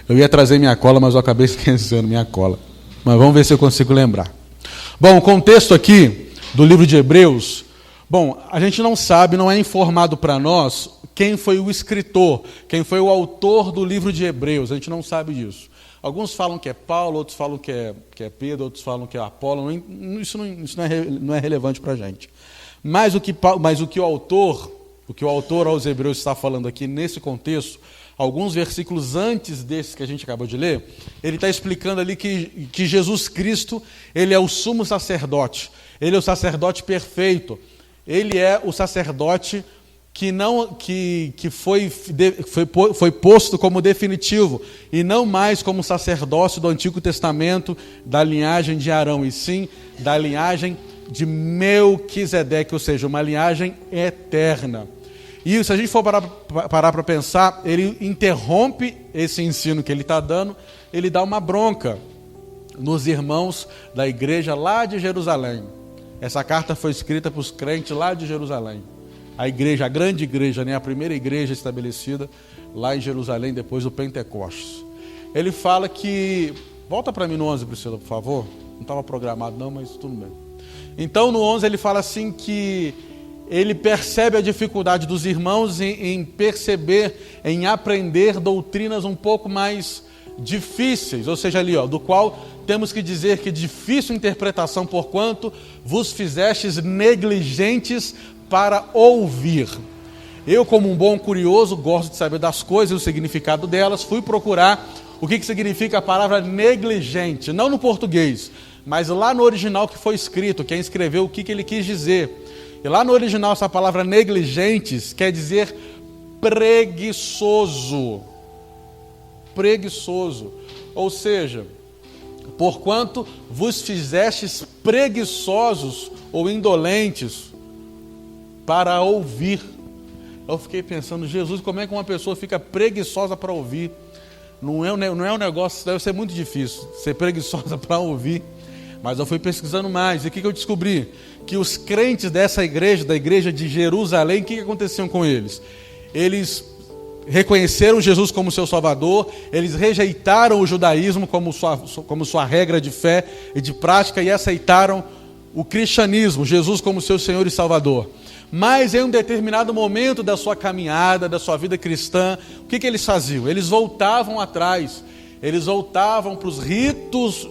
Eu ia trazer minha cola, mas eu acabei esquecendo minha cola. Mas vamos ver se eu consigo lembrar. Bom, o contexto aqui do livro de Hebreus. Bom, a gente não sabe, não é informado para nós quem foi o escritor, quem foi o autor do livro de Hebreus. A gente não sabe disso. Alguns falam que é Paulo, outros falam que é Pedro, outros falam que é Apolo. Isso não é relevante para a gente. Mas o que o autor aos Hebreus está falando aqui nesse contexto, alguns versículos antes desse que a gente acabou de ler, ele está explicando ali que Jesus Cristo, ele é o sumo sacerdote, ele é o sacerdote perfeito, ele é o sacerdote que foi posto como definitivo, e não mais como sacerdócio do Antigo Testamento, da linhagem de Arão, e sim da linhagem de Melquisedeque, ou seja, uma linhagem eterna. E se a gente for parar para pensar, ele interrompe esse ensino que ele está dando, ele dá uma bronca nos irmãos da igreja lá de Jerusalém. Essa carta foi escrita para os crentes lá de Jerusalém. A igreja, a grande igreja, né? A primeira igreja estabelecida lá em Jerusalém, depois do Pentecostes. Ele fala que... Volta para mim no 11, Priscila, por favor. Não estava programado não, mas tudo bem. Então, no 11, ele fala assim que ele percebe a dificuldade dos irmãos em perceber, em aprender doutrinas um pouco mais difíceis, ou seja, ali, do qual temos que dizer que difícil interpretação, porquanto vos fizestes negligentes para ouvir. Eu, como um bom curioso, gosto de saber das coisas e o significado delas, fui procurar o que significa a palavra negligente, não no português, mas lá no original que foi escrito, quem escreveu o que ele quis dizer. E lá no original essa palavra negligentes quer dizer preguiçoso. Preguiçoso. Ou seja, porquanto vos fizestes preguiçosos ou indolentes para ouvir. Eu fiquei pensando, Jesus, como é que uma pessoa fica preguiçosa para ouvir? Não é um negócio, deve ser muito difícil ser preguiçosa para ouvir. Mas eu fui pesquisando mais, e o que eu descobri? Que os crentes dessa igreja, da igreja de Jerusalém, o que aconteceu com eles? Eles reconheceram Jesus como seu Salvador, eles rejeitaram o judaísmo como sua regra de fé e de prática, e aceitaram o cristianismo, Jesus como seu Senhor e Salvador. Mas em um determinado momento da sua caminhada, da sua vida cristã, o que eles faziam? Eles voltavam atrás, eles voltavam para os ritos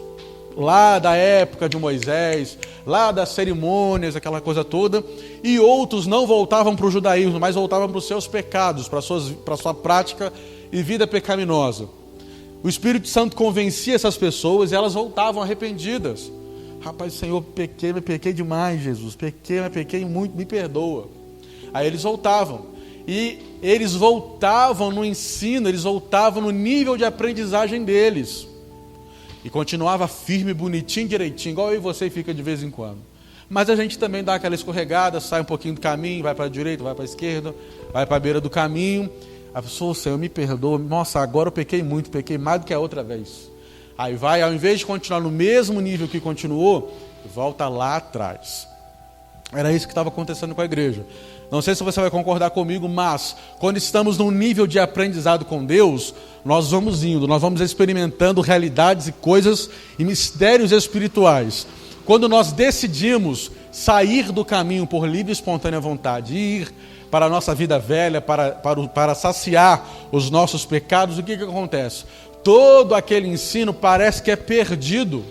lá da época de Moisés, lá das cerimônias, aquela coisa toda, e outros não voltavam para o judaísmo, mas voltavam para os seus pecados, para a sua prática e vida pecaminosa. O Espírito Santo convencia essas pessoas e elas voltavam arrependidas. Rapaz, Senhor, pequei demais, Jesus, pequei muito, me perdoa. Aí eles voltavam, e eles voltavam no ensino, eles voltavam no nível de aprendizagem deles. E continuava firme, bonitinho, direitinho, igual eu e você fica de vez em quando. Mas a gente também dá aquela escorregada, sai um pouquinho do caminho, vai para a direita, vai para a esquerda, vai para a beira do caminho. A pessoa, Senhor, me perdoa, nossa, agora eu pequei muito, pequei mais do que a outra vez. Aí vai, ao invés de continuar no mesmo nível que continuou, volta lá atrás. Era isso que estava acontecendo com a igreja. Não sei se você vai concordar comigo, mas quando estamos num nível de aprendizado com Deus, nós vamos indo, nós vamos experimentando realidades e coisas e mistérios espirituais. Quando nós decidimos sair do caminho por livre e espontânea vontade e ir para a nossa vida velha, para saciar os nossos pecados, o que acontece? Todo aquele ensino parece que é perdido.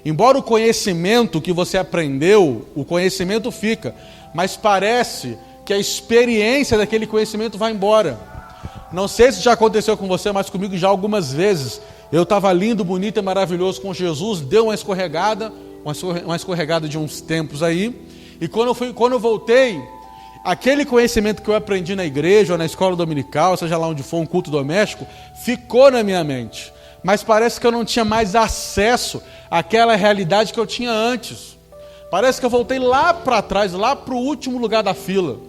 Embora o conhecimento que você aprendeu, o conhecimento fica, mas parece que a experiência daquele conhecimento vai embora. Não sei se já aconteceu com você, mas comigo já algumas vezes. Eu estava lindo, bonito e maravilhoso com Jesus, deu uma escorregada de uns tempos aí, e quando eu voltei, aquele conhecimento que eu aprendi na igreja ou na escola dominical, seja lá onde for, um culto doméstico, ficou na minha mente. Mas parece que eu não tinha mais acesso àquela realidade que eu tinha antes. Parece que eu voltei lá para trás, lá para o último lugar da fila.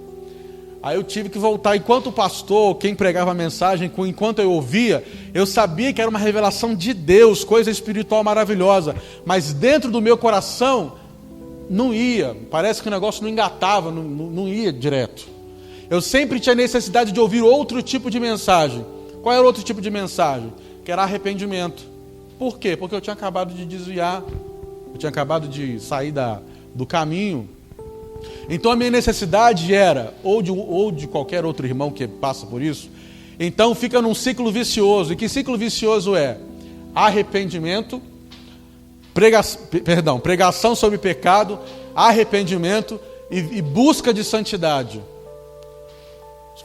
Aí eu tive que voltar, enquanto o pastor, quem pregava a mensagem, enquanto eu ouvia, eu sabia que era uma revelação de Deus, coisa espiritual maravilhosa. Mas dentro do meu coração, não ia, parece que o negócio não engatava, não ia direto. Eu sempre tinha necessidade de ouvir outro tipo de mensagem. Qual era o outro tipo de mensagem? Que era arrependimento. Por quê? Porque eu tinha acabado de desviar, eu tinha acabado de sair do caminho. Então a minha necessidade era, ou de qualquer outro irmão que passa por isso, então fica num ciclo vicioso. E que ciclo vicioso é? Arrependimento, pregação sobre pecado, arrependimento e busca de santidade.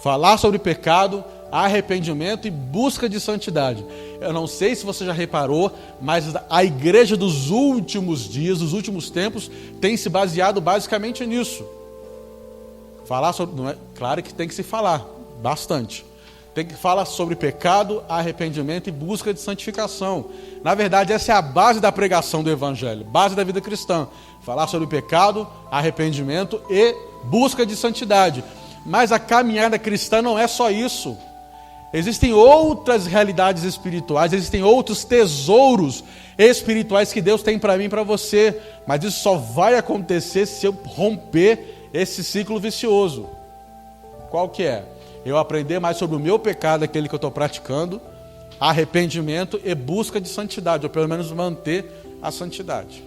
Falar sobre pecado, arrependimento e busca de santidade. Eu não sei se você já reparou, mas a igreja dos últimos dias, dos últimos tempos, tem se baseado basicamente nisso. Falar sobre, não é, claro que tem que se falar bastante. Tem que falar sobre pecado, arrependimento e busca de santificação. Na verdade, essa é a base da pregação do Evangelho, base da vida cristã. Falar sobre pecado, arrependimento e busca de santidade. Mas a caminhada cristã não é só isso. Existem outras realidades espirituais, existem outros tesouros espirituais que Deus tem para mim e para você. Mas isso só vai acontecer se eu romper esse ciclo vicioso. Qual que é? Eu aprender mais sobre o meu pecado, aquele que eu estou praticando, arrependimento e busca de santidade, ou pelo menos manter a santidade.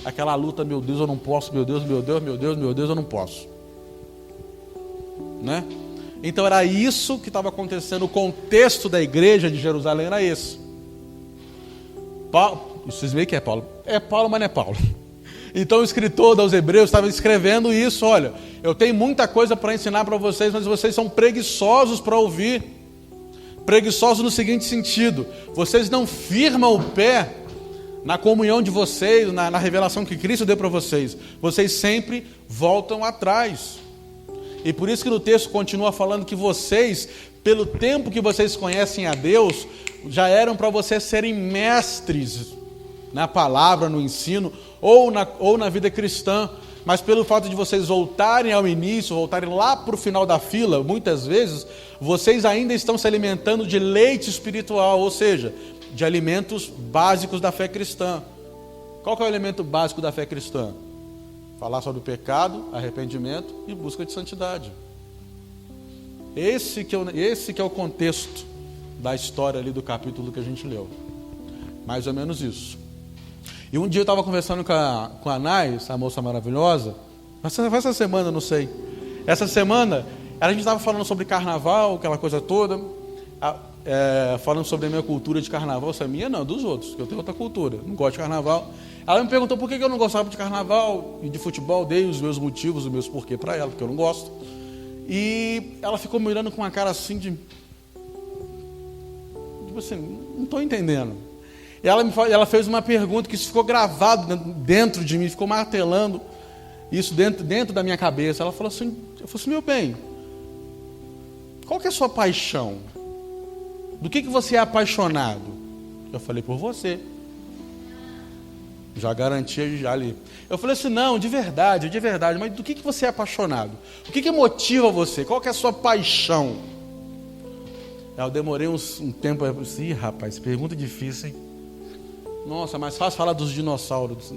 Aquela luta, meu Deus, eu não posso, meu Deus, meu Deus, meu Deus, meu Deus, eu não posso. Né? Então era isso que estava acontecendo, o contexto da igreja de Jerusalém era esse. Paulo, vocês veem que é Paulo? É Paulo, mas não é Paulo. Então o escritor dos Hebreus estava escrevendo isso, olha, eu tenho muita coisa para ensinar para vocês, mas vocês são preguiçosos para ouvir. Preguiçosos no seguinte sentido: vocês não firmam o pé na comunhão de vocês, na revelação que Cristo deu para vocês. Vocês sempre voltam atrás. E por isso que no texto continua falando que vocês, pelo tempo que vocês conhecem a Deus, já eram para vocês serem mestres na palavra, no ensino, ou na vida cristã. Mas pelo fato de vocês voltarem ao início, voltarem lá para o final da fila, muitas vezes, vocês ainda estão se alimentando de leite espiritual, ou seja, de alimentos básicos da fé cristã. Qual que é o elemento básico da fé cristã? Falar sobre o pecado, arrependimento e busca de santidade. Esse que é o contexto da história ali do capítulo que a gente leu. Mais ou menos isso. E um dia eu estava conversando com a Nai, essa moça maravilhosa, essa semana, não sei. Essa semana, a gente estava falando sobre carnaval, aquela coisa toda, falando sobre a minha cultura de carnaval. Se é minha, não, dos outros, que eu tenho outra cultura, não gosto de carnaval. Ela me perguntou por que eu não gostava de carnaval e de futebol, dei os meus motivos, os meus porquê para ela, porque eu não gosto. E ela ficou me olhando com uma cara assim de... Tipo assim, não estou entendendo. E ela fez uma pergunta que isso ficou gravado dentro de mim, ficou martelando isso dentro da minha cabeça. Ela falou assim, meu bem, qual que é a sua paixão? Do que você é apaixonado? Eu falei, por você. Já garantia, já ali. Eu falei assim, não, de verdade, mas do que você é apaixonado? O que motiva você? Qual que é a sua paixão? Eu demorei um tempo, eu disse, ih, rapaz, pergunta difícil, hein? Nossa, mais fácil falar dos dinossauros.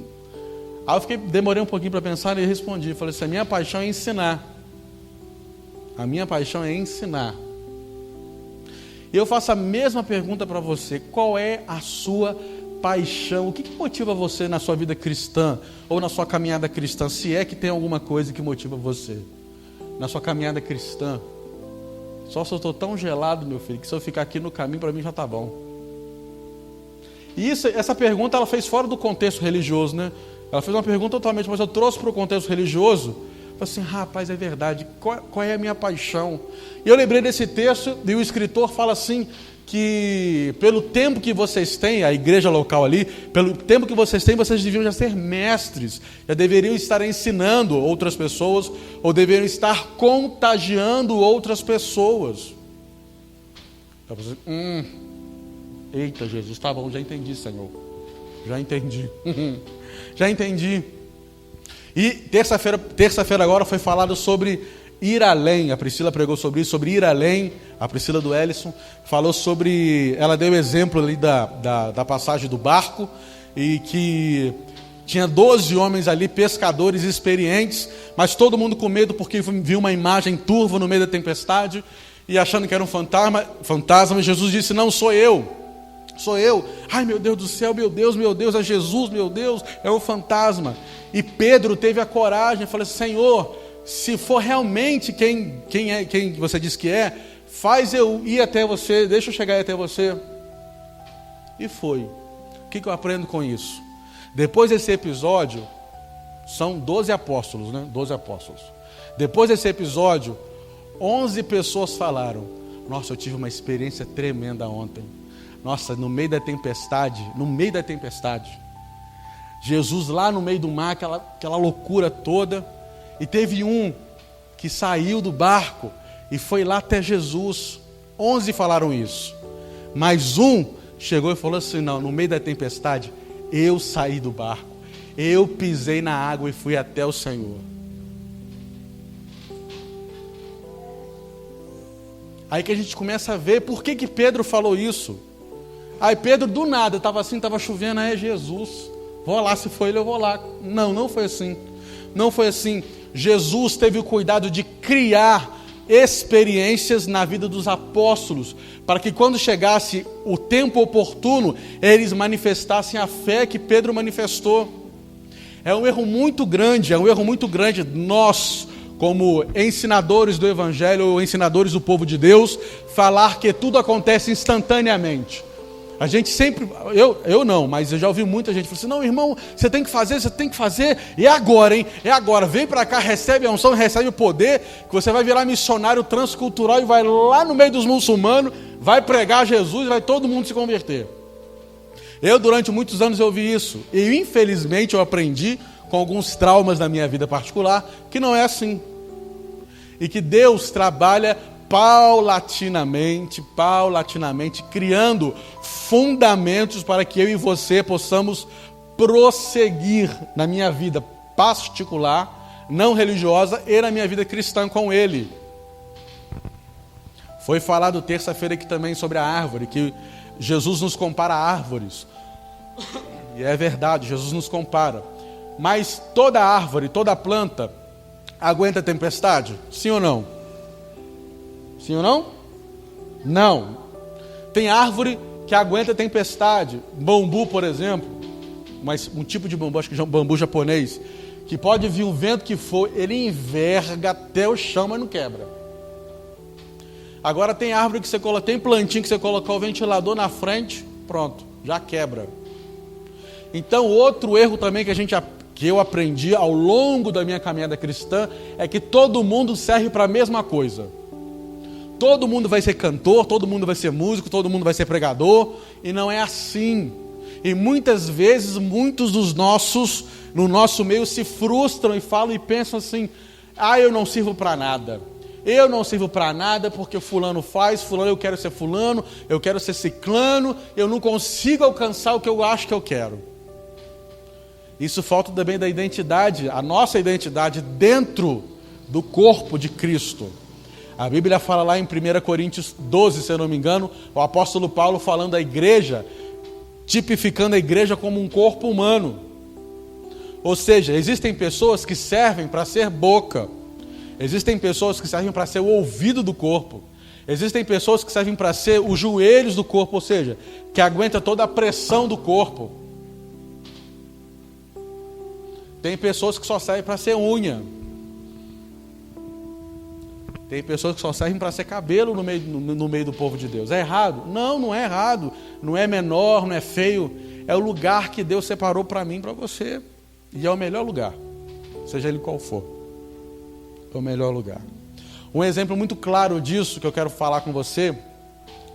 Aí eu demorei um pouquinho para pensar e respondi. Falei assim, a minha paixão é ensinar. A minha paixão é ensinar. E eu faço a mesma pergunta para você. Qual é a sua paixão? O que motiva você na sua vida cristã? Ou na sua caminhada cristã? Se é que tem alguma coisa que motiva você. Na sua caminhada cristã. Só se eu estou tão gelado, meu filho, que se eu ficar aqui no caminho, para mim já está bom. E essa pergunta ela fez fora do contexto religioso, né? Ela fez uma pergunta totalmente, mas eu trouxe para o contexto religioso. Falei assim, rapaz, é verdade, qual é a minha paixão? E eu lembrei desse texto, e o escritor fala assim, que pelo tempo que vocês têm, a igreja local ali, pelo tempo que vocês têm, vocês deviam já ser mestres, já deveriam estar ensinando outras pessoas, ou deveriam estar contagiando outras pessoas. Eu falei assim, eita, Jesus, tá bom, já entendi, Senhor. Já entendi. Já entendi. E terça-feira agora foi falado sobre ir além. A Priscila pregou sobre isso, sobre ir além. A Priscila do Ellison falou sobre... Ela deu o exemplo ali da passagem do barco e que tinha 12 homens ali, pescadores experientes, mas todo mundo com medo porque viu uma imagem turva no meio da tempestade. e achando que era um fantasma, Jesus disse: não, sou eu. Sou eu. Ai, meu Deus do céu, meu Deus, é Jesus, meu Deus, é um fantasma. E Pedro teve a coragem, falou assim: Senhor, se for realmente quem você diz que é, faz eu ir até você, deixa eu chegar até você. E foi. O que eu aprendo com isso? Depois desse episódio, são 12 apóstolos, né? 12 apóstolos. Depois desse episódio, 11 pessoas falaram: nossa, eu tive uma experiência tremenda ontem. Nossa, no meio da tempestade, Jesus lá no meio do mar, aquela loucura toda, e teve um que saiu do barco e foi lá até Jesus. 11 falaram isso, mas um chegou e falou assim: não, no meio da tempestade, eu saí do barco, eu pisei na água e fui até o Senhor. Aí que a gente começa a ver por que Pedro falou isso. Aí Pedro do nada, estava chovendo, é Jesus, vou lá, se for ele eu vou lá. Não foi assim. Não foi assim. Jesus teve o cuidado de criar experiências na vida dos apóstolos, para que quando chegasse o tempo oportuno, eles manifestassem a fé que Pedro manifestou. É um erro muito grande, nós, como ensinadores do Evangelho, ou ensinadores do povo de Deus, falar que tudo acontece instantaneamente. A gente sempre, eu não, mas eu já ouvi muita gente falar assim: não, irmão, você tem que fazer, e é agora, hein? É agora, vem para cá, recebe a unção, recebe o poder, que você vai virar missionário transcultural e vai lá no meio dos muçulmanos, vai pregar Jesus, vai todo mundo se converter. Eu, durante muitos anos, eu ouvi isso, e infelizmente eu aprendi, com alguns traumas da minha vida particular, que não é assim. E que Deus trabalha paulatinamente, criando fundamentos para que eu e você possamos prosseguir na minha vida particular, não religiosa, e na minha vida cristã com Ele. Foi falado terça-feira aqui também sobre a árvore, que Jesus nos compara a árvores. E é verdade, Jesus nos compara. Mas toda árvore, toda planta aguenta a tempestade? Sim ou não? Sim ou não? Não. Tem árvore que aguenta a tempestade. Bambu, por exemplo, mas um tipo de bambu, acho que é um bambu japonês, que pode vir o vento que for, ele enverga até o chão, mas não quebra. Agora tem árvore que você coloca, tem plantinha que você colocar o ventilador na frente, pronto, já quebra. Então, outro erro também que eu aprendi ao longo da minha caminhada cristã é que todo mundo serve para a mesma coisa. Todo mundo vai ser cantor, todo mundo vai ser músico, todo mundo vai ser pregador, e não é assim. E muitas vezes, muitos dos no nosso meio se frustram e falam e pensam assim: ah, eu não sirvo para nada. Eu não sirvo para nada porque fulano faz, fulano, eu quero ser fulano, eu quero ser ciclano, eu não consigo alcançar o que eu acho que eu quero. Isso falta também da identidade, a nossa identidade dentro do corpo de Cristo. A Bíblia fala lá em 1 Coríntios 12, se eu não me engano, o apóstolo Paulo falando da igreja, tipificando a igreja como um corpo humano. Ou seja, existem pessoas que servem para ser boca, existem pessoas que servem para ser o ouvido do corpo, existem pessoas que servem para ser os joelhos do corpo, ou seja, que aguenta toda a pressão do corpo. Tem pessoas que só servem para ser unha. Tem pessoas que só servem para ser cabelo no meio do povo de Deus. É errado? Não, não é errado. Não é menor, não é feio. É o lugar que Deus separou para mim e para você. E é o melhor lugar. Seja ele qual for. É o melhor lugar. Um exemplo muito claro disso que eu quero falar com você,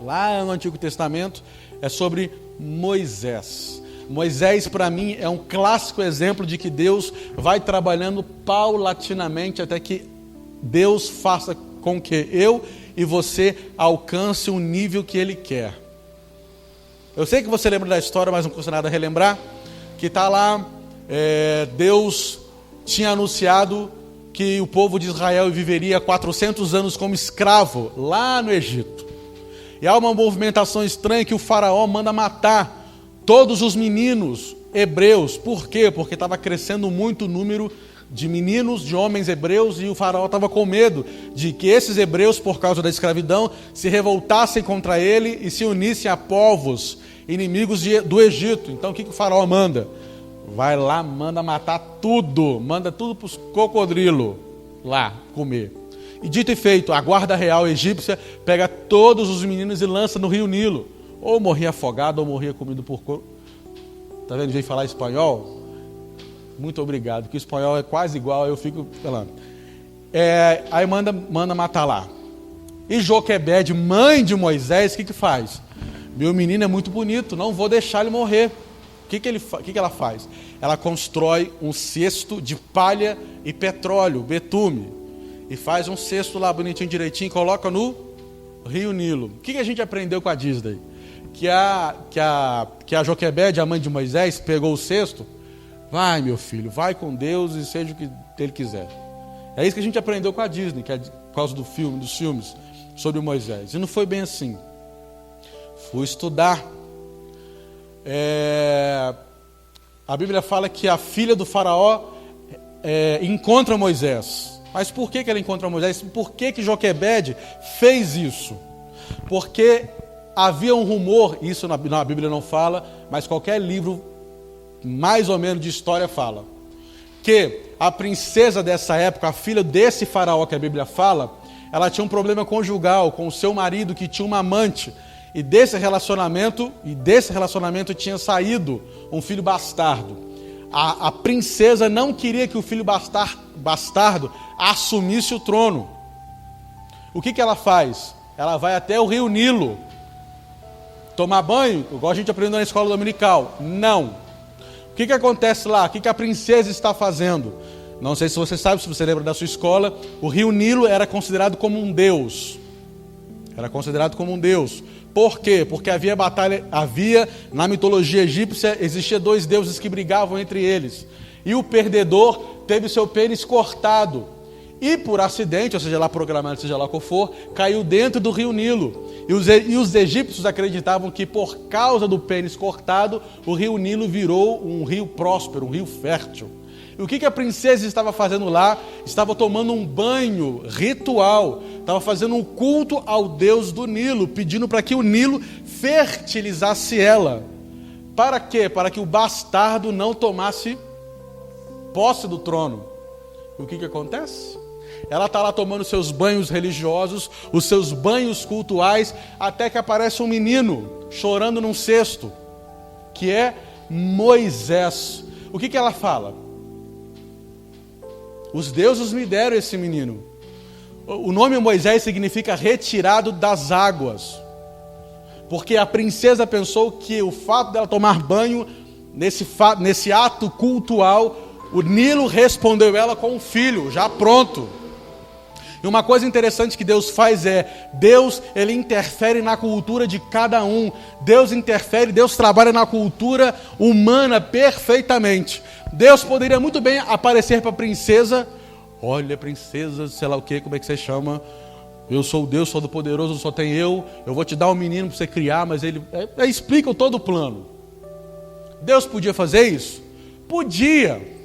lá no Antigo Testamento, é sobre Moisés. Moisés, para mim, é um clássico exemplo de que Deus vai trabalhando paulatinamente até que Deus faça com que eu e você alcance o nível que Ele quer. Eu sei que você lembra da história, mas não custa nada relembrar, que está lá, Deus tinha anunciado que o povo de Israel viveria 400 anos como escravo lá no Egito. E há uma movimentação estranha que o faraó manda matar todos os meninos hebreus. Por quê? Porque estava crescendo muito o número de meninos, de homens hebreus, e o faraó estava com medo de que esses hebreus, por causa da escravidão, se revoltassem contra ele e se unissem a povos inimigos do Egito. Então o que o faraó manda? Vai lá, manda matar tudo, manda tudo para os crocodilos lá comer. E dito e feito, a guarda real egípcia pega todos os meninos e lança no rio Nilo. Ou morria afogado, ou morria comido por couro. Está vendo? Vem falar espanhol? Muito obrigado, que o espanhol é quase igual, eu fico falando. Aí manda matar lá. E Joquebede, mãe de Moisés, o que faz? Meu menino é muito bonito, não vou deixar ele morrer. O que ela faz? Ela constrói um cesto de palha e petróleo, betume. E faz um cesto lá bonitinho, direitinho, e coloca no rio Nilo. O que a gente aprendeu com a Disney? Que a Joquebede, a mãe de Moisés, pegou o cesto. Vai, meu filho, vai com Deus e seja o que ele quiser. É isso que a gente aprendeu com a Disney, que é por causa dos filmes sobre Moisés. E não foi bem assim. Fui estudar. A Bíblia fala que a filha do faraó encontra Moisés. Mas por que ela encontra Moisés? Por que Joquebede fez isso? Porque havia um rumor, isso na Bíblia não fala, mas qualquer livro mais ou menos de história fala, que a princesa dessa época, a filha desse faraó que a Bíblia fala, ela tinha um problema conjugal com o seu marido que tinha uma amante, e desse relacionamento tinha saído um filho bastardo. A princesa não queria que o filho bastardo assumisse o trono. O que ela faz? Ela vai até o rio Nilo tomar banho, igual a gente aprendeu na escola dominical. Não. O que acontece lá? O que a princesa está fazendo? Não sei se você sabe, se você lembra da sua escola, o rio Nilo era considerado como um deus. Por quê? Porque havia na mitologia egípcia, existia 2 deuses que brigavam entre eles. E o perdedor teve seu pênis cortado. E por acidente, ou seja lá programado, seja lá qual for, caiu dentro do rio Nilo. E os egípcios acreditavam que por causa do pênis cortado, o rio Nilo virou um rio próspero, um rio fértil. E o que a princesa estava fazendo lá? Estava tomando um banho ritual, estava fazendo um culto ao Deus do Nilo, pedindo para que o Nilo fertilizasse ela. Para quê? Para que o bastardo não tomasse posse do trono. E o que acontece? Ela está lá tomando seus banhos religiosos, os seus banhos cultuais, até que aparece um menino chorando num cesto, que é Moisés. O que ela fala? Os deuses me deram esse menino. O nome Moisés significa retirado das águas, porque a princesa pensou que o fato dela tomar banho, nesse ato cultual, o Nilo respondeu ela com um filho, já pronto. E uma coisa interessante que Deus faz Deus ele interfere na cultura de cada um. Deus trabalha na cultura humana perfeitamente. Deus poderia muito bem aparecer para a princesa. Olha, princesa, sei lá o que, como é que você chama? Eu sou o Deus Todo-Poderoso, só tem eu vou te dar um menino para você criar, mas ele explica todo o plano. Deus podia fazer isso? Podia.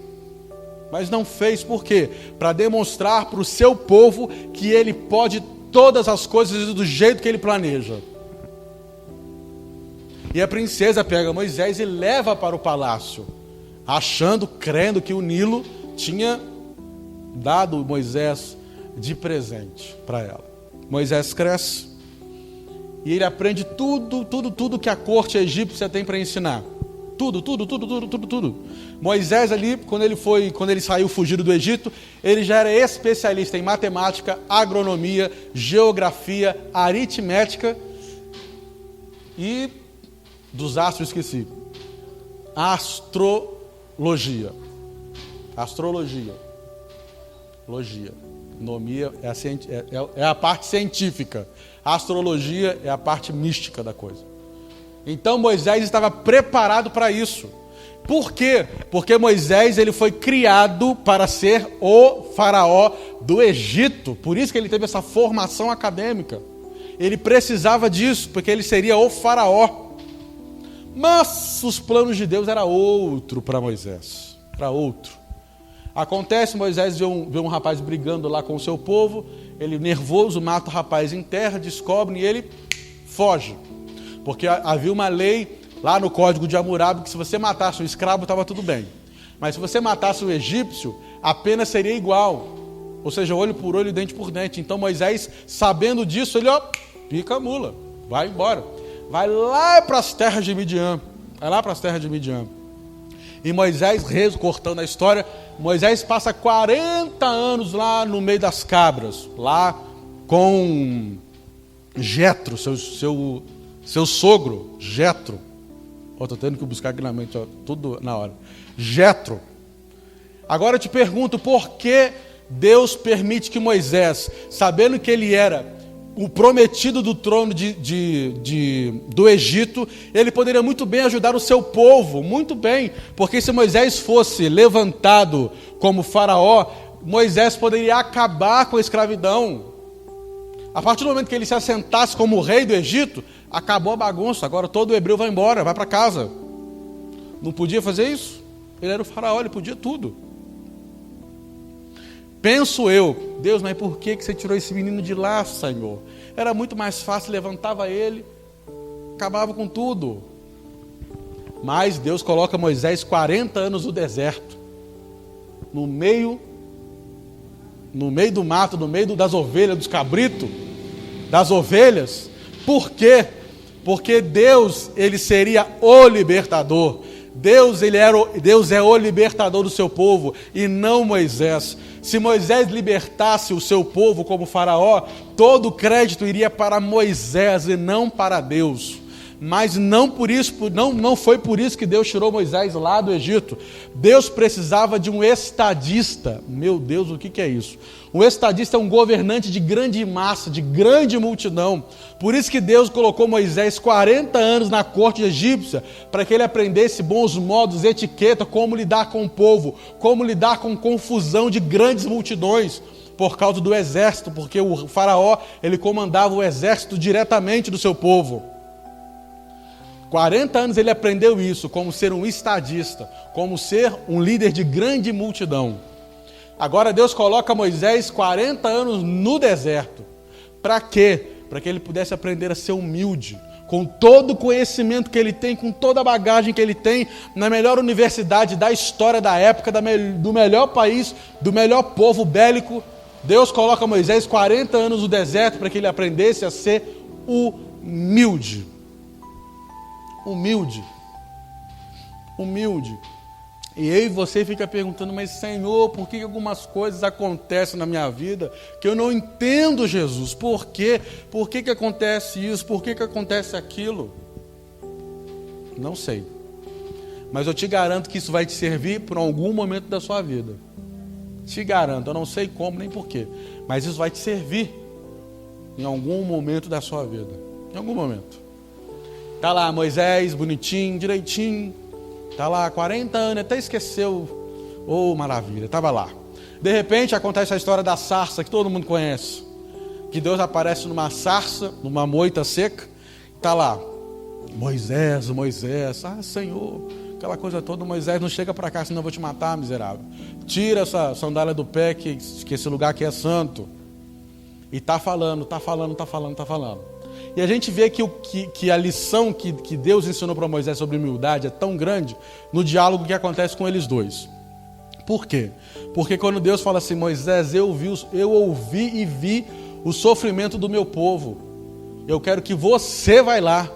Mas não fez, por quê? Para demonstrar para o seu povo que ele pode todas as coisas do jeito que ele planeja. E a princesa pega Moisés e leva para o palácio, crendo que o Nilo tinha dado Moisés de presente para ela. Moisés cresce e ele aprende tudo que a corte egípcia tem para ensinar. Tudo. Moisés ali, quando ele saiu fugido do Egito, ele já era especialista em matemática, agronomia, geografia, aritmética e dos astros esqueci. Astrologia. Nomia é a parte científica. A astrologia é a parte mística da coisa. Então Moisés estava preparado para isso. Por quê? Porque Moisés ele foi criado para ser o faraó do Egito. Por isso que ele teve essa formação acadêmica. Ele precisava disso, porque ele seria o faraó. Mas os planos de Deus era outro para Moisés. Era outro. Acontece, Moisés vê um rapaz brigando lá com o seu povo, ele nervoso, mata o rapaz em terra, descobre e ele foge. Porque havia uma lei lá no Código de Hammurabi que se você matasse um escravo estava tudo bem. Mas se você matasse um egípcio, a pena seria igual. Ou seja, olho por olho, dente por dente. Então Moisés, sabendo disso, ele pica a mula, vai embora. Vai lá para as terras de Midian. Vai lá para as terras de Midian. E Moisés, cortando a história, Moisés passa 40 anos lá no meio das cabras, lá com Jetro, seu sogro, Jetro. Estou tendo que buscar aqui na mente, tudo na hora. Jetro. Agora eu te pergunto, por que Deus permite que Moisés, sabendo que ele era o prometido do trono do Egito, ele poderia muito bem ajudar o seu povo, muito bem, porque se Moisés fosse levantado como faraó, Moisés poderia acabar com a escravidão. A partir do momento que ele se assentasse como rei do Egito, acabou a bagunça, agora todo hebreu vai embora, vai para casa. Não podia fazer isso? Ele era o faraó, ele podia tudo. Penso eu, Deus, mas por que você tirou esse menino de lá, Senhor? Era muito mais fácil, levantava ele, acabava com tudo. Mas Deus coloca Moisés 40 anos no deserto, no meio do mato, no meio das ovelhas, dos cabritos, das ovelhas. Por quê? Porque Deus, ele seria o libertador. Deus é o libertador do seu povo e não Moisés. Se Moisés libertasse o seu povo como faraó, todo o crédito iria para Moisés e não para Deus. Mas não foi por isso que Deus tirou Moisés lá do Egito. Deus precisava de um estadista. Meu Deus, o que é isso? Um estadista é um governante de grande massa, de grande multidão. Por isso que Deus colocou Moisés 40 anos na corte egípcia, para que ele aprendesse bons modos, etiqueta, como lidar com o povo, como lidar com confusão de grandes multidões, por causa do exército, porque o faraó, ele comandava o exército diretamente do seu povo. 40 anos ele aprendeu isso, como ser um estadista, como ser um líder de grande multidão. Agora Deus coloca Moisés 40 anos no deserto. Para quê? Para que ele pudesse aprender a ser humilde, com todo o conhecimento que ele tem, com toda a bagagem que ele tem, na melhor universidade da história da época, do melhor país, do melhor povo bélico. Deus coloca Moisés 40 anos no deserto para que ele aprendesse a ser humilde. Humilde. E eu e você fica perguntando, mas Senhor, por que algumas coisas acontecem na minha vida que eu não entendo, Jesus? Por quê? Por que acontece isso? Por que acontece aquilo? Não sei. Mas eu te garanto que isso vai te servir por algum momento da sua vida. Te garanto, eu não sei como nem porquê, mas isso vai te servir em algum momento da sua vida. Em algum momento. Está lá Moisés, bonitinho, direitinho. Está lá 40 anos, até esqueceu. Oh, maravilha, estava lá. De repente acontece a história da sarça, que todo mundo conhece. Que Deus aparece numa sarça, numa moita seca. Está lá, Moisés, Senhor, aquela coisa toda. Moisés, não chega para cá, senão eu vou te matar, miserável. Tira essa sandália do pé, que esse lugar aqui é santo. E está falando. E a gente vê que a lição que Deus ensinou para Moisés sobre humildade é tão grande no diálogo que acontece com eles dois. Por quê? Porque quando Deus fala assim, Moisés, eu ouvi e vi o sofrimento do meu povo. Eu quero que você vá lá.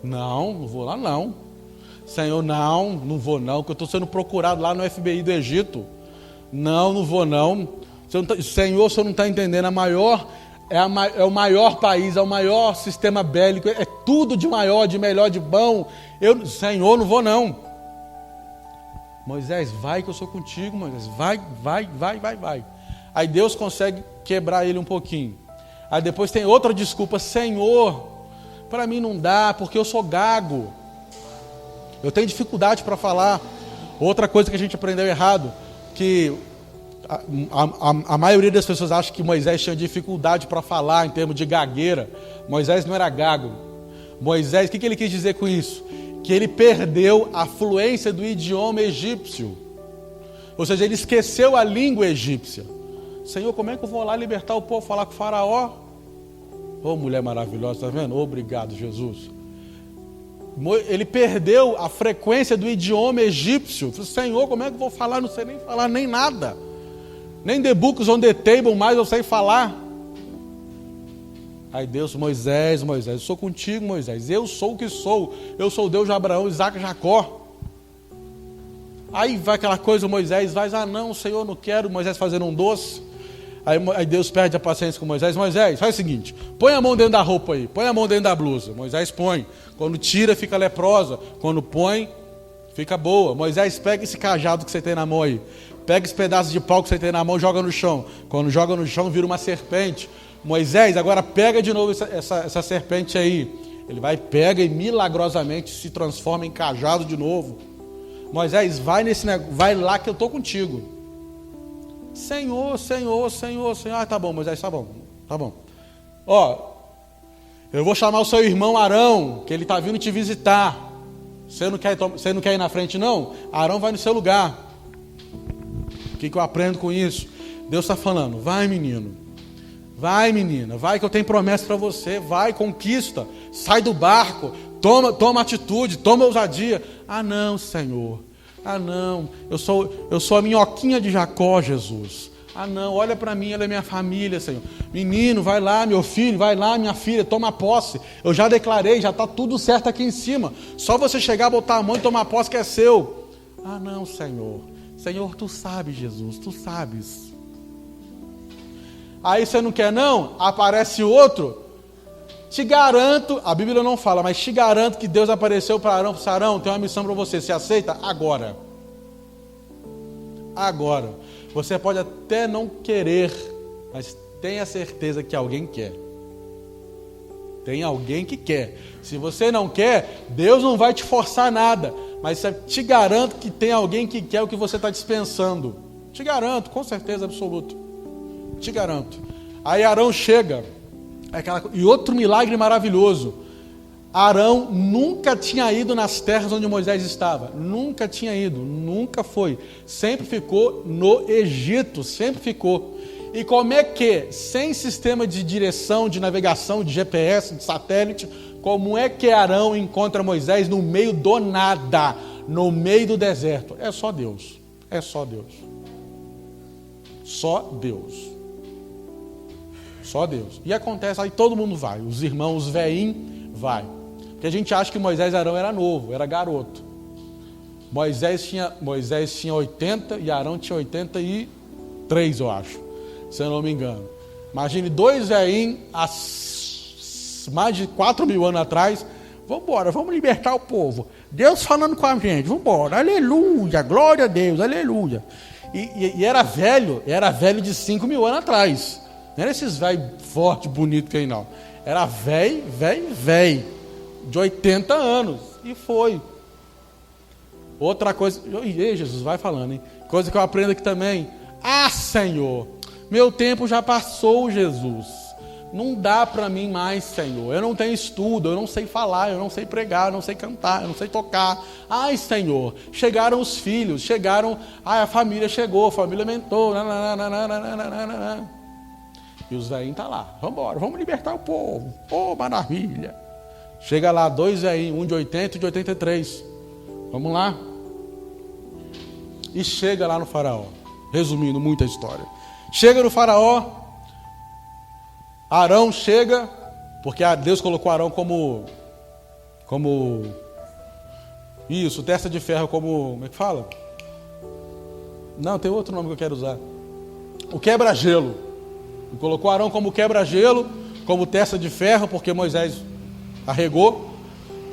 Não vou lá não. Senhor, não vou não, porque eu estou sendo procurado lá no FBI do Egito. Não vou não. Senhor, o senhor não está entendendo, é o maior país, é o maior sistema bélico, é tudo de maior, de melhor, de bom. Senhor, não vou não. Moisés, vai que eu sou contigo, Moisés, vai. Aí Deus consegue quebrar ele um pouquinho. Aí depois tem outra desculpa, Senhor, para mim não dá, porque eu sou gago. Eu tenho dificuldade para falar. Outra coisa que a gente aprendeu errado, que a maioria das pessoas acha que Moisés tinha dificuldade para falar em termos de gagueira. Moisés não era gago. Moisés, o que ele quis dizer com isso? Que ele perdeu a fluência do idioma egípcio. Ou seja, ele esqueceu a língua egípcia. Senhor, como é que eu vou lá libertar o povo, falar com o faraó? Ô, mulher maravilhosa, está vendo? Obrigado, Jesus. Ele perdeu a frequência do idioma egípcio. Senhor, como é que eu vou falar? Não sei nem falar nem nada. Nem the books on the table mais eu sei falar. Aí Deus, Moisés, eu sou contigo, Moisés. Eu sou o que sou. Eu sou o Deus de Abraão, Isaac e Jacó. Aí vai aquela coisa, Moisés vai, não, Senhor, não quero. Moisés fazendo um doce. Aí Deus perde a paciência com Moisés. Moisés, faz o seguinte, põe a mão dentro da roupa aí, põe a mão dentro da blusa. Moisés põe. Quando tira, fica leprosa. Quando põe, fica boa. Moisés, pega esse cajado que você tem na mão aí. Pega esse pedaço de pau que você tem na mão e joga no chão. Quando joga no chão, vira uma serpente. Moisés, agora pega de novo essa serpente aí. Ele vai, pega e milagrosamente se transforma em cajado de novo. Moisés, vai lá que eu estou contigo. Senhor. Ah, tá bom, Moisés, tá bom. Ó, eu vou chamar o seu irmão Arão, que ele está vindo te visitar. Você não quer ir na frente, não? Arão vai no seu lugar. O que eu aprendo com isso? Deus está falando, vai menino, vai menina, vai que eu tenho promessa para você, vai, conquista, sai do barco, toma atitude, toma ousadia. Ah não, Senhor, ah não, eu sou a minhoquinha de Jacó, Jesus. Ah não, olha para mim, ela é minha família, Senhor. Menino, vai lá, meu filho, vai lá, minha filha, toma posse. Eu já declarei, já está tudo certo aqui em cima. Só você chegar, botar a mão e tomar posse que é seu. Ah não, Senhor. Senhor, tu sabes, Jesus, tu sabes. Aí você não quer não? Aparece outro. Te garanto, a Bíblia não fala, mas te garanto que Deus apareceu para Arão, Arão, tem uma missão para você, você aceita? Agora. Você pode até não querer, mas tenha certeza que alguém quer. Tem alguém que quer. Se você não quer, Deus não vai te forçar nada. Mas te garanto que tem alguém que quer o que você está dispensando. Te garanto, com certeza absoluta. Te garanto. Aí Arão chega. E outro milagre maravilhoso. Arão nunca tinha ido nas terras onde Moisés estava. Nunca tinha ido. Nunca foi. Sempre ficou no Egito. Sempre ficou. E como é que, sem sistema de direção, de navegação, de GPS, de satélite, como é que Arão encontra Moisés no meio do nada, no meio do deserto? É só Deus. É só Deus. Só Deus. Só Deus. E acontece, aí todo mundo vai. Os irmãos, os veinhos, vai. Porque a gente acha que Moisés e Arão era novo, era garoto. Moisés tinha 80 e Arão tinha 83, eu acho. Se eu não me engano. Imagine dois veinhos, mais de 4.000 anos atrás. Vamos embora, vamos libertar o povo. Deus falando com a gente, vamos embora. Aleluia, glória a Deus, aleluia. E era velho de 5.000 anos atrás. Não era esses velhos fortes, bonitos que aí não. Era velho, de 80 anos. E foi. Outra coisa, Jesus, vai falando, hein? Coisa que eu aprendo aqui também. Ah, Senhor, meu tempo já passou, Jesus. Não dá para mim mais, Senhor. Eu não tenho estudo, eu não sei falar, eu não sei pregar, eu não sei cantar, eu não sei tocar. Ai, Senhor, chegaram os filhos, a família chegou, a família aumentou. E os velhinhos estão lá. Vamos embora, vamos libertar o povo. Oh, maravilha. Chega lá, dois velhinhos, um de 80 e de 83. Vamos lá. E chega lá no faraó. Resumindo muito a história. Chega no faraó. Arão chega, porque Deus colocou Arão como isso, testa de ferro, como é que fala? Não, tem outro nome que eu quero usar. O quebra-gelo. Colocou Arão como quebra-gelo, como testa de ferro, porque Moisés arregou,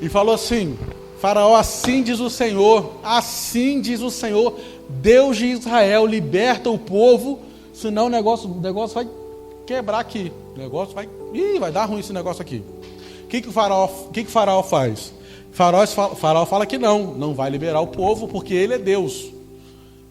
e falou assim: Faraó, assim diz o Senhor, Deus de Israel, liberta o povo, senão o negócio vai quebrar aqui. O negócio vai dar ruim esse negócio aqui. O que o faraó faz? Faraó fala que não vai liberar o povo porque ele é Deus.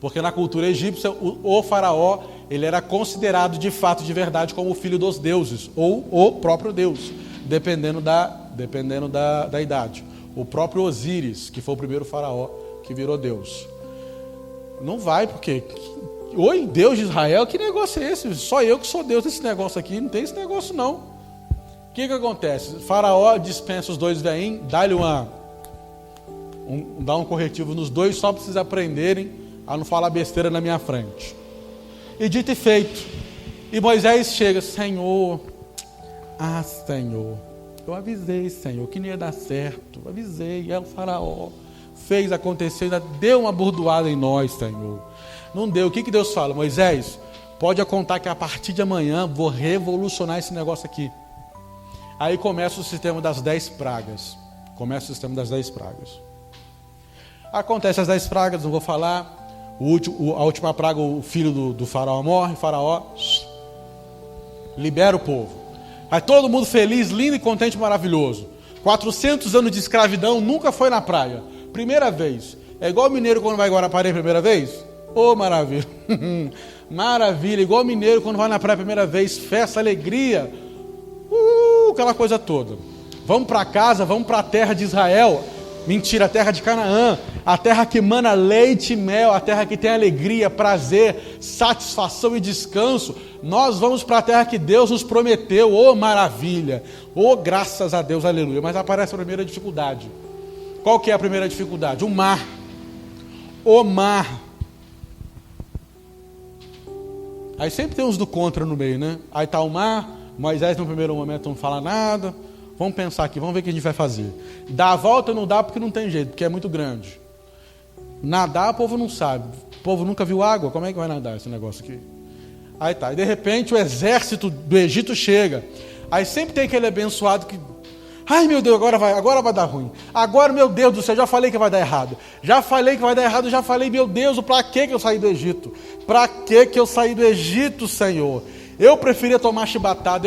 Porque na cultura egípcia, o faraó, ele era considerado de fato, de verdade, como o filho dos deuses, ou o próprio Deus, dependendo da idade. O próprio Osíris, que foi o primeiro faraó que virou Deus. Não vai, porque... Oi, Deus de Israel, que negócio é esse? Só eu que sou Deus desse negócio aqui, não tem esse negócio não. O que acontece? Faraó dispensa os dois veinhos, dá-lhe dá um corretivo nos dois, só para vocês aprenderem a não falar besteira na minha frente. E dito e feito. E Moisés chega, Senhor, eu avisei, Senhor, que não ia dar certo, eu avisei, o Faraó fez acontecer, ainda deu uma burdoada em nós, Senhor. Não deu. O que Deus fala? Moisés, pode contar que a partir de amanhã vou revolucionar esse negócio aqui. Aí começa o sistema das 10 pragas. Acontece as 10 pragas, não vou falar. A última praga, o filho do faraó morre. Faraó libera o povo. Aí todo mundo feliz, lindo e contente, maravilhoso. 400 anos de escravidão, nunca foi na praia. Primeira vez. É igual o mineiro quando vai em Guarapari a primeira vez? Ô, maravilha. Maravilha. Igual o mineiro quando vai na praia a primeira vez. Festa, alegria. Aquela coisa toda. Vamos para casa, vamos para a terra de Israel. Mentira, a terra de Canaã. A terra que emana leite e mel. A terra que tem alegria, prazer, satisfação e descanso. Nós vamos para a terra que Deus nos prometeu. Ô, maravilha. Ô, graças a Deus, aleluia. Mas aparece a primeira dificuldade. Qual que é a primeira dificuldade? O mar. O mar. Aí sempre tem uns do contra no meio, né? Aí está o mar, Moisés no primeiro momento não fala nada. Vamos pensar aqui, vamos ver o que a gente vai fazer. Dá a volta não dá porque não tem jeito, porque é muito grande. Nadar o povo não sabe. O povo nunca viu água, como é que vai nadar esse negócio aqui? Aí tá, e de repente o exército do Egito chega. Aí sempre tem aquele abençoado que... Ai meu Deus, agora vai dar ruim. Agora, meu Deus do céu, já falei que vai dar errado. Já falei, meu Deus, pra que eu saí do Egito? Pra que eu saí do Egito, Senhor? Eu preferia tomar chibatada,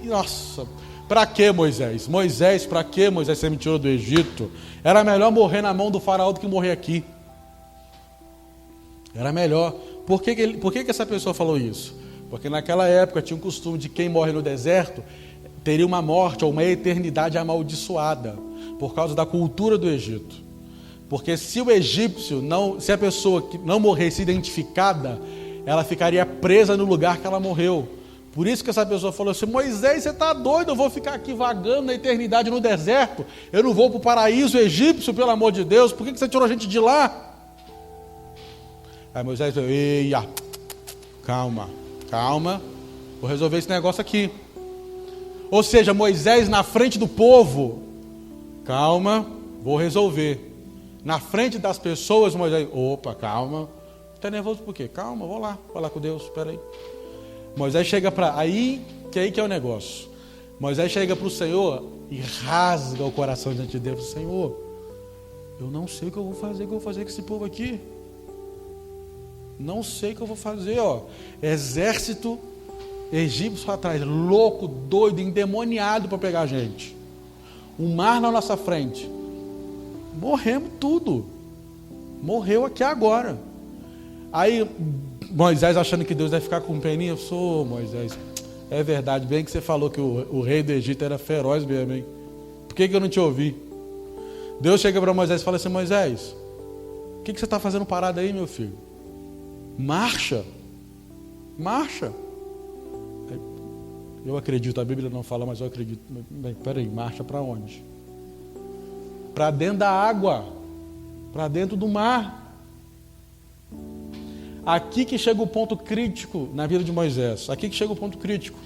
Nossa, pra que Moisés? Pra que Moisés você me tirou do Egito? Era melhor morrer na mão do faraó do que morrer aqui. Era melhor. Por que essa pessoa falou isso? Porque naquela época tinha um costume de quem morre no deserto teria uma morte ou uma eternidade amaldiçoada, por causa da cultura do Egito. Porque se o egípcio, se a pessoa que não morresse identificada, ela ficaria presa no lugar que ela morreu. Por isso que essa pessoa falou assim, Moisés, você está doido, eu vou ficar aqui vagando na eternidade no deserto, eu não vou para o paraíso egípcio, pelo amor de Deus, por que você tirou a gente de lá? Aí Moisés falou, eia, calma, vou resolver esse negócio aqui. Ou seja, Moisés na frente do povo, calma, vou resolver. Na frente das pessoas, Moisés, opa, calma. Está nervoso por quê? Calma, vou lá falar com Deus, espera aí. Moisés chega para... Aí que é o negócio. Moisés chega para o Senhor e rasga o coração diante de Deus. Senhor, eu não sei o que eu vou fazer com esse povo aqui. Não sei o que eu vou fazer, ó. Exército egípcio atrás, louco, doido, endemoniado para pegar a gente. O mar na nossa frente. Morremos tudo. Morreu aqui agora. Aí Moisés achando que Deus vai ficar com peninha, eu sou Moisés. É verdade, bem que você falou que o rei do Egito era feroz mesmo, hein? Por que eu não te ouvi? Deus chega para Moisés e fala assim, Moisés, o que você está fazendo parado aí, meu filho? Marcha. Eu acredito, a Bíblia não fala, mas eu acredito. Peraí, marcha para onde? Para dentro da água, para dentro do mar. Aqui que chega o ponto crítico na vida de Moisés. Aqui que chega o ponto crítico.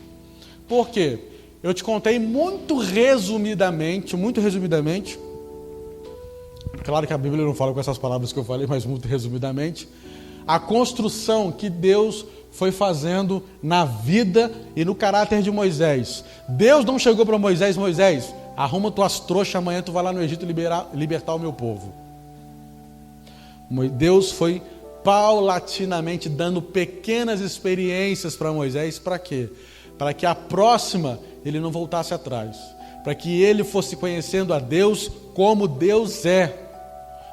Por quê? Eu te contei muito resumidamente. Claro que a Bíblia não fala com essas palavras que eu falei, mas muito resumidamente. A construção que Deus foi fazendo na vida e no caráter de Moisés. Deus não chegou para Moisés, arruma tuas trouxas, amanhã tu vai lá no Egito libertar o meu povo. Deus foi paulatinamente dando pequenas experiências para Moisés, para quê? Para que a próxima ele não voltasse atrás, para que ele fosse conhecendo a Deus como Deus é.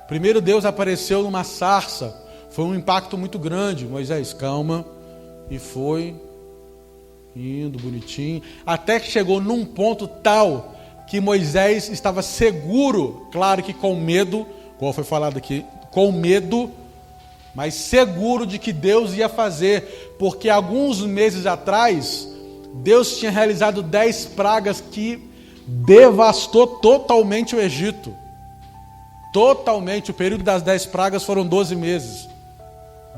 Primeiro Deus apareceu numa sarça, foi um impacto muito grande. Moisés, calma, e foi indo bonitinho, até que chegou num ponto tal que Moisés estava seguro, claro que com medo, como foi falado aqui, com medo, mas seguro de que Deus ia fazer, porque alguns meses atrás, Deus tinha realizado 10 pragas que devastou totalmente o Egito. Totalmente, o período das 10 pragas foram 12 meses.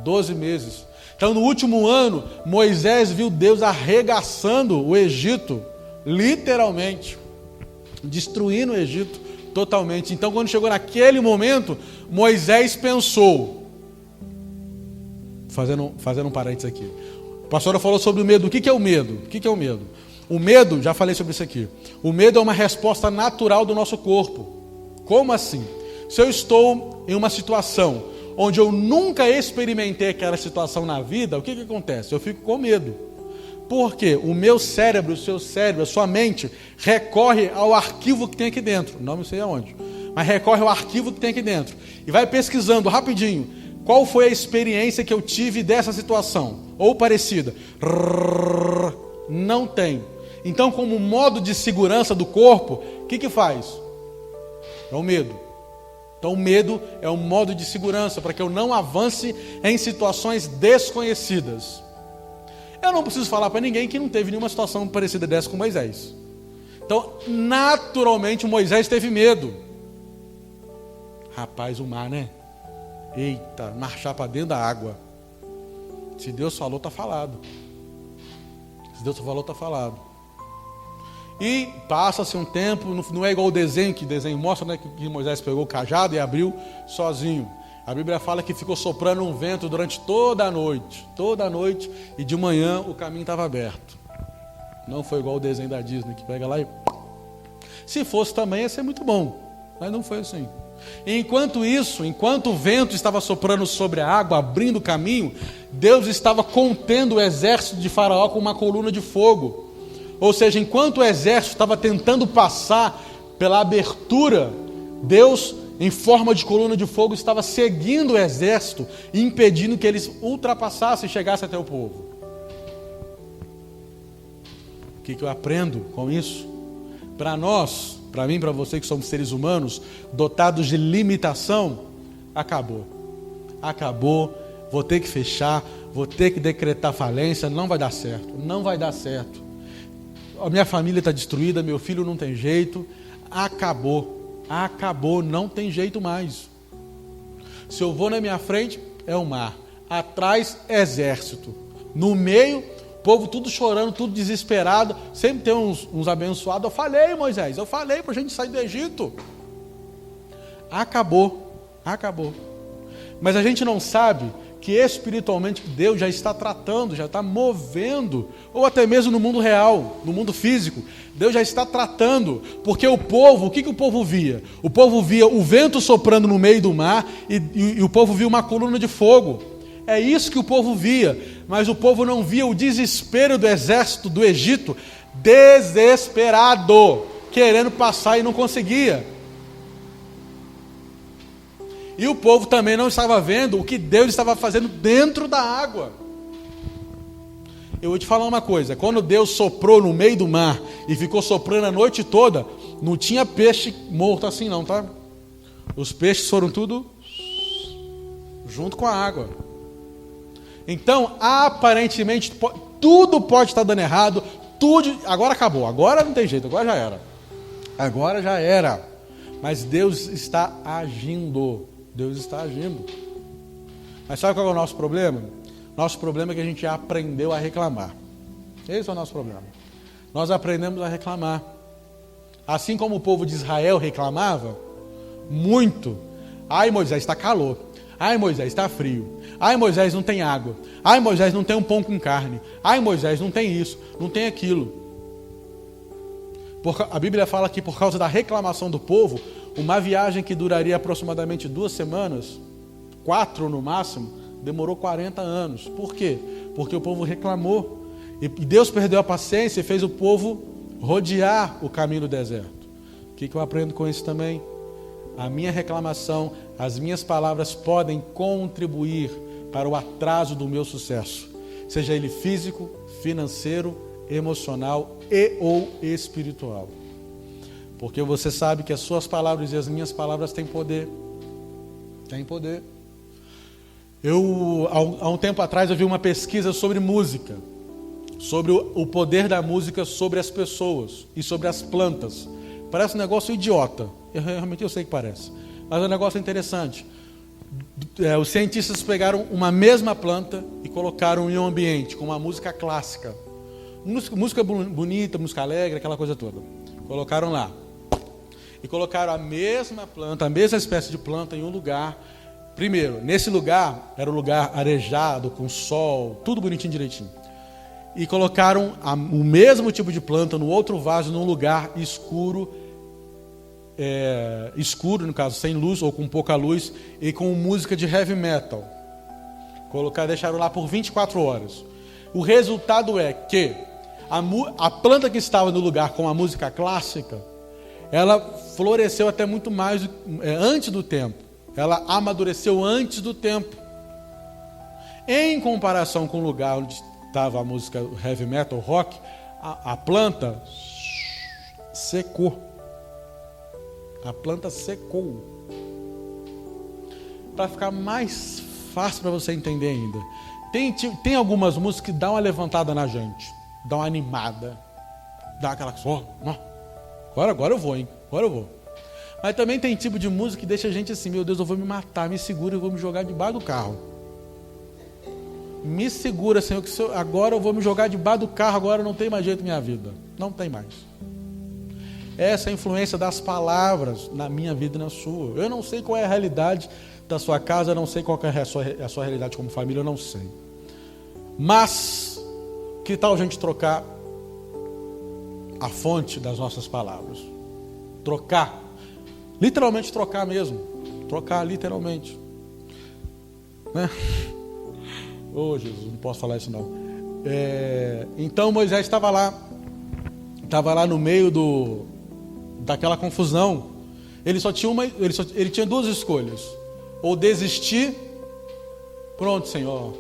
12 meses. Então, no último ano, Moisés viu Deus arregaçando o Egito, literalmente, destruindo o Egito totalmente. Então, quando chegou naquele momento, Moisés pensou, fazendo um parênteses aqui, a pastora falou sobre o medo. O que é o medo? O que é o medo? O medo, já falei sobre isso aqui, o medo é uma resposta natural do nosso corpo. Como assim? Se eu estou em uma situação onde eu nunca experimentei aquela situação na vida, o que acontece? Eu fico com medo. Por quê? O meu cérebro, o seu cérebro, a sua mente, recorre ao arquivo que tem aqui dentro. Não sei aonde, mas recorre ao arquivo que tem aqui dentro. E vai pesquisando rapidinho. Qual foi a experiência que eu tive dessa situação? Ou parecida? Não tem. Então, como modo de segurança do corpo, o que faz? É o medo. Então, o medo é um modo de segurança para que eu não avance em situações desconhecidas. Eu não preciso falar para ninguém que não teve nenhuma situação parecida dessa com Moisés. Então, naturalmente, Moisés teve medo. Rapaz, o mar, né? Eita, marchar para dentro da água. Se Deus falou, está falado. Se Deus falou, está falado. E passa-se um tempo, não é igual o desenho, que o desenho mostra, né, que Moisés pegou o cajado e abriu sozinho. A Bíblia fala que ficou soprando um vento durante toda a noite, e de manhã o caminho estava aberto. Não foi igual o desenho da Disney, que pega lá e... Se fosse também, ia ser muito bom, mas não foi assim. E enquanto isso, enquanto o vento estava soprando sobre a água, abrindo o caminho, Deus estava contendo o exército de Faraó com uma coluna de fogo. Ou seja, enquanto o exército estava tentando passar pela abertura, Deus, em forma de coluna de fogo, estava seguindo o exército e impedindo que eles ultrapassassem e chegassem até o povo. O que eu aprendo com isso? Para nós, para mim, para você que somos seres humanos, dotados de limitação, acabou. Acabou, vou ter que fechar, vou ter que decretar falência, não vai dar certo, não vai dar certo. A minha família está destruída, meu filho não tem jeito, acabou, não tem jeito mais. Se eu vou na minha frente, é o mar, atrás, exército, no meio, povo tudo chorando, tudo desesperado, sempre tem uns abençoados. Eu falei, Moisés, para a gente sair do Egito. Acabou. Mas a gente não sabe que espiritualmente Deus já está tratando, já está movendo, ou até mesmo no mundo real, no mundo físico, Deus já está tratando, porque o povo, o que o povo via? O povo via o vento soprando no meio do mar e o povo via uma coluna de fogo. É isso que o povo via, mas o povo não via o desespero do exército do Egito, desesperado, querendo passar e não conseguia. E o povo também não estava vendo o que Deus estava fazendo dentro da água. Eu vou te falar uma coisa, quando Deus soprou no meio do mar e ficou soprando a noite toda, não tinha peixe morto assim não, tá? Os peixes foram tudo junto com a água. Então, aparentemente, tudo pode estar dando errado, tudo, agora acabou, agora não tem jeito, agora já era. Mas Deus está agindo. Mas sabe qual é o nosso problema? Nosso problema é que a gente já aprendeu a reclamar. Esse é o nosso problema. Nós aprendemos a reclamar. Assim como o povo de Israel reclamava muito. Ai, Moisés, está calor. Ai, Moisés, está frio. Ai, Moisés, não tem água. Ai, Moisés, não tem um pão com carne. Ai, Moisés, não tem isso, não tem aquilo. A Bíblia fala que por causa da reclamação do povo, uma viagem que duraria aproximadamente 2 semanas, 4 no máximo, demorou 40 anos. Por quê? Porque o povo reclamou. E Deus perdeu a paciência e fez o povo rodear o caminho do deserto. O que eu aprendo com isso também? A minha reclamação, as minhas palavras podem contribuir para o atraso do meu sucesso. Seja ele físico, financeiro, emocional e ou espiritual. Porque você sabe que as suas palavras e as minhas palavras têm poder. Tem poder. Há um tempo atrás, eu vi uma pesquisa sobre música, sobre o poder da música sobre as pessoas e sobre as plantas. Parece um negócio idiota, realmente eu sei que parece, mas é um negócio interessante. Os cientistas pegaram uma mesma planta e colocaram em um ambiente com uma música clássica, música bonita, música alegre, aquela coisa toda. Colocaram lá e colocaram a mesma planta, a mesma espécie de planta em um lugar. Primeiro, nesse lugar, era um lugar arejado, com sol, tudo bonitinho, direitinho. E colocaram o mesmo tipo de planta no outro vaso, num lugar escuro, escuro, no caso, sem luz ou com pouca luz, e com música de heavy metal. Deixaram lá por 24 horas. O resultado é que a planta que estava no lugar com a música clássica, ela floresceu até muito mais antes do tempo. Ela amadureceu antes do tempo. Em comparação com o lugar onde estava a música heavy metal, rock, a planta secou. A planta secou. Para ficar mais fácil para você entender ainda, tem algumas músicas que dão uma levantada na gente, dão uma animada, dá aquela coisa, agora eu vou, hein? Agora eu vou. Mas também tem tipo de música que deixa a gente assim, meu Deus, eu vou me matar, me segura, eu vou me jogar debaixo do carro. Me segura, Senhor, que agora eu vou me jogar debaixo do carro, agora não tem mais jeito na minha vida. Não tem mais. Essa é a influência das palavras na minha vida e na sua. Eu não sei qual é a realidade da sua casa, eu não sei qual é a sua realidade como família, eu não sei. Mas, que tal a gente trocar a fonte das nossas palavras? Trocar. Literalmente trocar mesmo. Trocar literalmente. Né? Oh, Jesus, não posso falar isso não. Então Moisés estava lá no meio daquela confusão. Ele ele tinha duas escolhas: ou desistir, pronto, Senhor,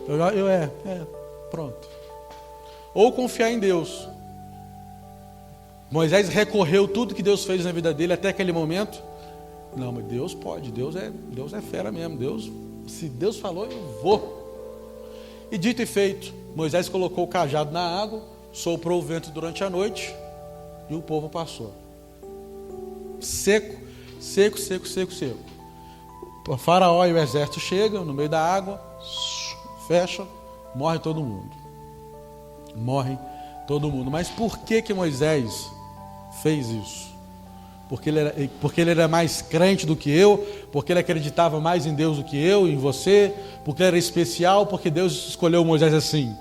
pronto, ou confiar em Deus. Moisés recorreu tudo que Deus fez na vida dele até aquele momento. Não, mas Deus pode, Deus é fera mesmo. Se Deus falou, eu vou. E dito e feito, Moisés colocou o cajado na água, soprou o vento durante a noite e o povo passou. Seco. O faraó e o exército chegam no meio da água, fecha, morre todo mundo. Mas por que Moisés fez isso? Porque ele era mais crente do que eu, porque ele acreditava mais em Deus do que eu, em você, porque ele era especial, porque Deus escolheu Moisés assim.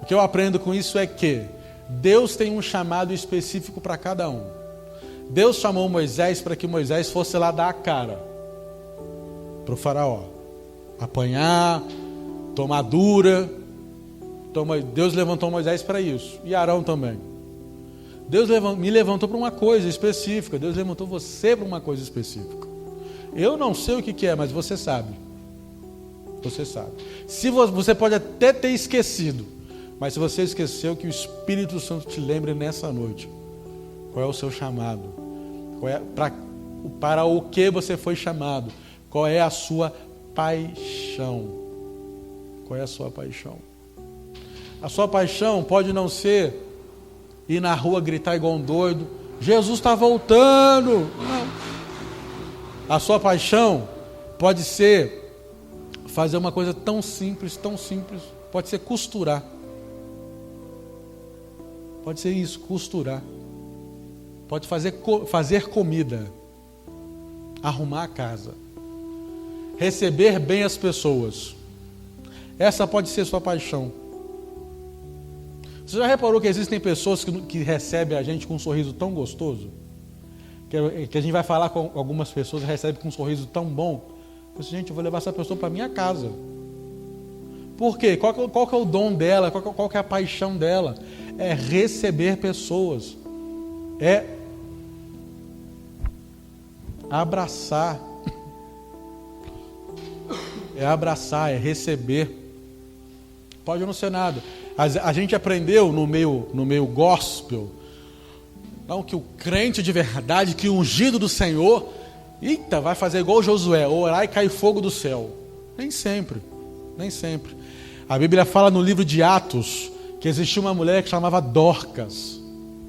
O que eu aprendo com isso é que Deus tem um chamado específico para cada um. Deus chamou Moisés para que Moisés fosse lá dar a cara para o faraó, apanhar, tomar dura. Então, Deus levantou Moisés para isso, e Arão também. Deus me levantou para uma coisa específica. Deus levantou você para uma coisa específica. Eu não sei o que é, mas você sabe. Você sabe. Se você pode até ter esquecido, mas se você esqueceu, que o Espírito Santo te lembre nessa noite. Qual é o seu chamado? Para o que você foi chamado? Qual é a sua paixão? Qual é a sua paixão? A sua paixão pode não ser ir na rua gritar igual um doido, Jesus está voltando. Não. A sua paixão pode ser fazer uma coisa tão simples, pode ser costurar. Pode ser isso, costurar. Pode fazer comida, arrumar a casa, receber bem as pessoas. Essa pode ser sua paixão. Você já reparou que existem pessoas que recebem a gente com um sorriso tão gostoso? Que a gente vai falar com algumas pessoas e recebe com um sorriso tão bom. Eu disse, gente, eu vou levar essa pessoa para minha casa. Por quê? Qual que é o dom dela? Qual que é a paixão dela? É receber pessoas. É abraçar. É receber. Pode não ser nada. A gente aprendeu no meio gospel, não, que o crente de verdade, que o ungido do Senhor, Eita, vai fazer igual Josué, orar e cair fogo do céu. Nem sempre, nem sempre. A Bíblia fala no livro de Atos que existia uma mulher que chamava Dorcas.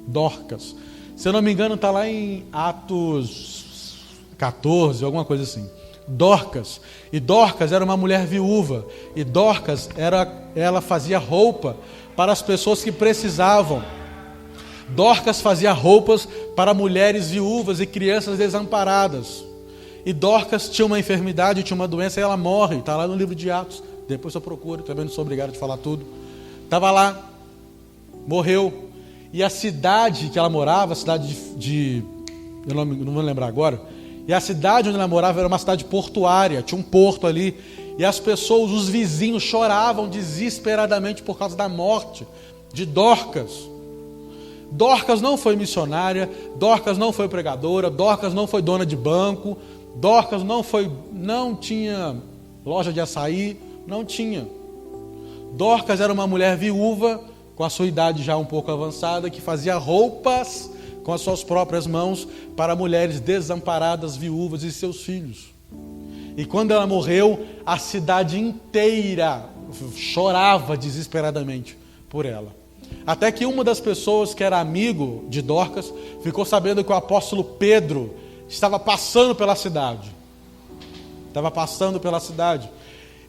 Dorcas. Se eu não me engano, está lá em Atos 14, alguma coisa assim. Dorcas. E Dorcas era uma mulher viúva. E Dorcas, ela fazia roupa para as pessoas que precisavam. Dorcas fazia roupas para mulheres viúvas e crianças desamparadas. E Dorcas tinha uma enfermidade, tinha uma doença e ela morre. Está lá no livro de Atos. Depois eu procuro, também não sou obrigado a falar tudo. Estava lá, morreu. E a cidade que ela morava, a cidade eu não vou lembrar agora. E a cidade onde ela morava era uma cidade portuária, tinha um porto ali. E as pessoas, os vizinhos, choravam desesperadamente por causa da morte de Dorcas. Dorcas não foi missionária, Dorcas não foi pregadora, Dorcas não foi dona de banco, Dorcas não tinha loja de açaí, não tinha. Dorcas era uma mulher viúva, com a sua idade já um pouco avançada, que fazia roupas com as suas próprias mãos para mulheres desamparadas, viúvas e seus filhos. E quando ela morreu, a cidade inteira chorava desesperadamente por ela. Até que uma das pessoas que era amigo de Dorcas ficou sabendo que o apóstolo Pedro estava passando pela cidade. Estava passando pela cidade.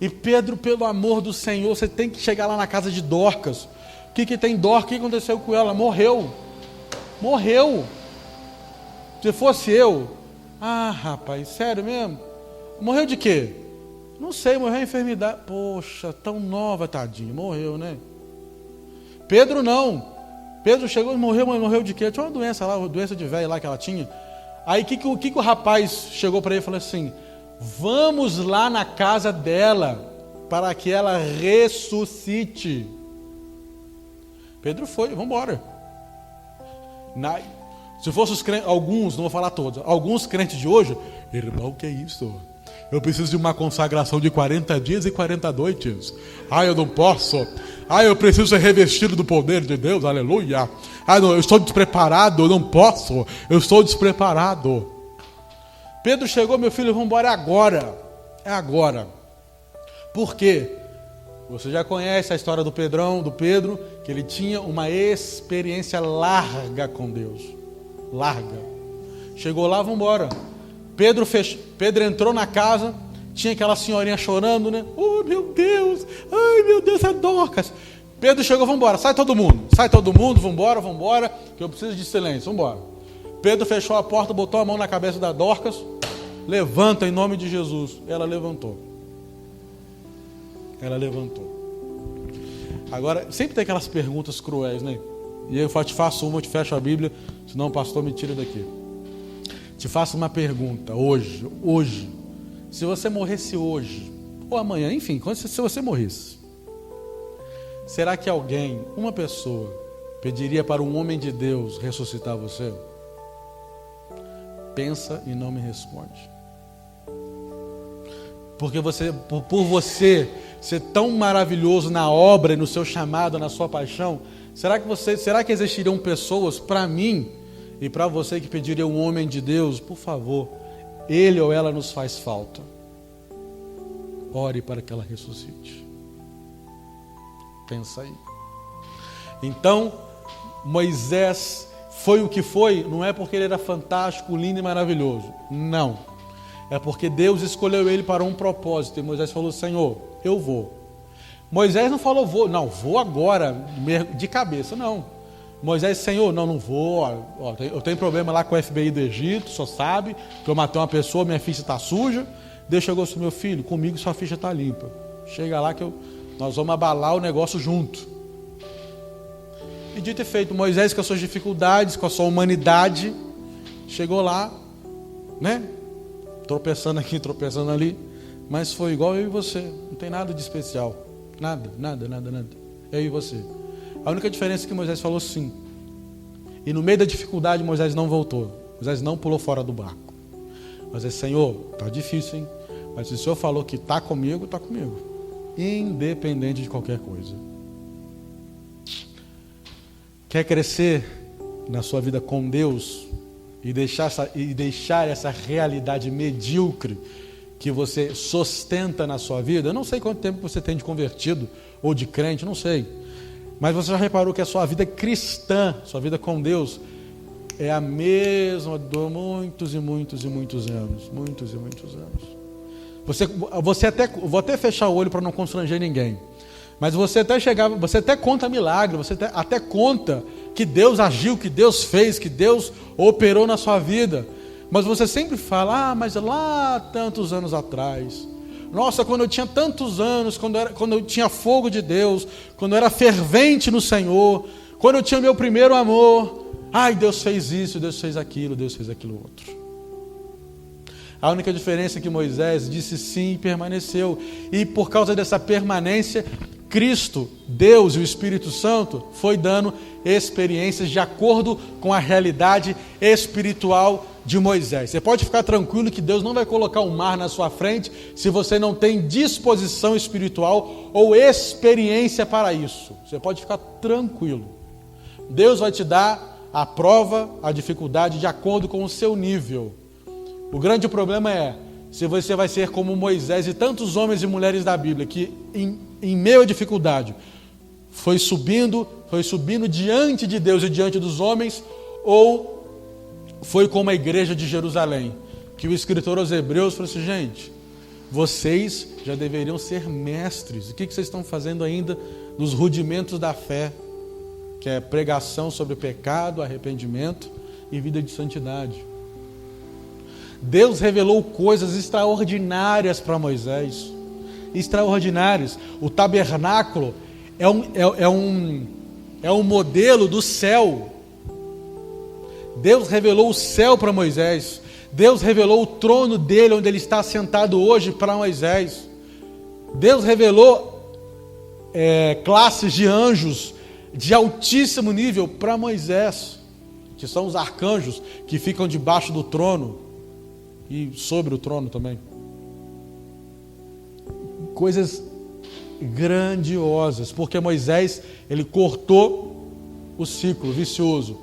E Pedro, pelo amor do Senhor, você tem que chegar lá na casa de Dorcas. O que tem Dorcas? O que aconteceu com ela? Morreu. Morreu. Se fosse eu, rapaz, sério mesmo? Morreu de quê? Não sei, morreu de enfermidade. Poxa, tão nova, tadinha, morreu, né? Pedro não. Pedro chegou e morreu, mas morreu de quê? Tinha uma doença lá, uma doença de velho lá que ela tinha. Aí o que o rapaz chegou para ele e falou assim: vamos lá na casa dela para que ela ressuscite. Pedro foi, vamos embora. Se fosse os crentes, alguns, não vou falar todos, alguns crentes de hoje, irmão, que é isso? Eu preciso de uma consagração de 40 dias e 40 noites. Eu não posso. Eu preciso ser revestido do poder de Deus, aleluia. Não, eu estou despreparado, eu não posso. Eu estou despreparado. Pedro chegou, meu filho, vamos embora agora. É agora. Por quê? Você já conhece a história do Pedro, que ele tinha uma experiência larga com Deus. Larga. Chegou lá, vamos embora. Pedro entrou na casa, tinha aquela senhorinha chorando, né? Oh, meu Deus! Ai, meu Deus, é Dorcas! Pedro chegou, vamos embora, sai todo mundo, vamos embora, que eu preciso de silêncio, vamos embora. Pedro fechou a porta, botou a mão na cabeça da Dorcas, levanta em nome de Jesus. Ela levantou. Agora, sempre tem aquelas perguntas cruéis, né? E eu te faço uma, eu te fecho a Bíblia, senão o pastor me tira daqui. Te faço uma pergunta, hoje, se você morresse hoje, ou amanhã, enfim, se você morresse, será que alguém, uma pessoa, pediria para um homem de Deus ressuscitar você? Pensa e não me responde. Porque por você ser tão maravilhoso na obra e no seu chamado, na sua paixão, será que existiriam pessoas para mim e para você que pediria um homem de Deus, por favor, ele ou ela nos faz falta. Ore para que ela ressuscite. Pensa aí. Então, Moisés foi o que foi, não é porque ele era fantástico, lindo e maravilhoso. Não. É porque Deus escolheu ele para um propósito. E Moisés falou: Senhor, eu vou. Moisés não falou, vou agora, de cabeça, não. Moisés, Senhor, não vou. Eu tenho problema lá com o FBI do Egito, só sabe que eu matei uma pessoa, minha ficha está suja. Deus chegou assim: meu filho, comigo sua ficha está limpa. Chega lá que nós vamos abalar o negócio junto. E dito e feito, Moisés, com as suas dificuldades, com a sua humanidade, chegou lá, né? Tropeçando aqui, tropeçando ali, mas foi igual eu e você, não tem nada de especial, nada, eu e você. A única diferença é que Moisés falou sim, e no meio da dificuldade Moisés não voltou, Moisés não pulou fora do barco. Moisés: Senhor, tá difícil, hein? Mas se o Senhor falou que está comigo, independente de qualquer coisa. Quer crescer na sua vida com Deus? e deixar essa realidade medíocre que você sustenta na sua vida. Eu não sei quanto tempo você tem de convertido ou de crente, não sei. Mas você já reparou que a sua vida cristã, sua vida com Deus, é a mesma de muitos e muitos e muitos anos. Muitos e muitos anos. Vou até fechar o olho para não constranger ninguém. Mas você até conta milagre, você até conta que Deus agiu, que Deus fez, que Deus operou na sua vida. Mas você sempre fala, mas lá tantos anos atrás, nossa, quando eu tinha tantos anos, quando eu tinha fogo de Deus, quando eu era fervente no Senhor, quando eu tinha meu primeiro amor, Deus fez isso, Deus fez aquilo outro. A única diferença é que Moisés disse sim e permaneceu. E por causa dessa permanência, Cristo, Deus e o Espírito Santo foi dando experiências de acordo com a realidade espiritual de Moisés. Você pode ficar tranquilo que Deus não vai colocar um mar na sua frente se você não tem disposição espiritual ou experiência para isso. Você pode ficar tranquilo. Deus vai te dar a prova, a dificuldade de acordo com o seu nível. O grande problema é se você vai ser como Moisés e tantos homens e mulheres da Bíblia que em meio à dificuldade foi subindo diante de Deus e diante dos homens, ou foi como a igreja de Jerusalém, que o escritor aos Hebreus falou assim, gente, vocês já deveriam ser mestres. O que vocês estão fazendo ainda nos rudimentos da fé, que é pregação sobre pecado, arrependimento e vida de santidade. Deus revelou coisas extraordinárias para Moisés. Extraordinárias. O tabernáculo é um modelo do céu. Deus revelou o céu para Moisés. Deus revelou o trono dele, onde ele está sentado hoje, para Moisés. Deus revelou classes de anjos de altíssimo nível para Moisés, que são os arcanjos que ficam debaixo do trono e sobre o trono também. Coisas grandiosas, porque Moisés, ele cortou o ciclo vicioso,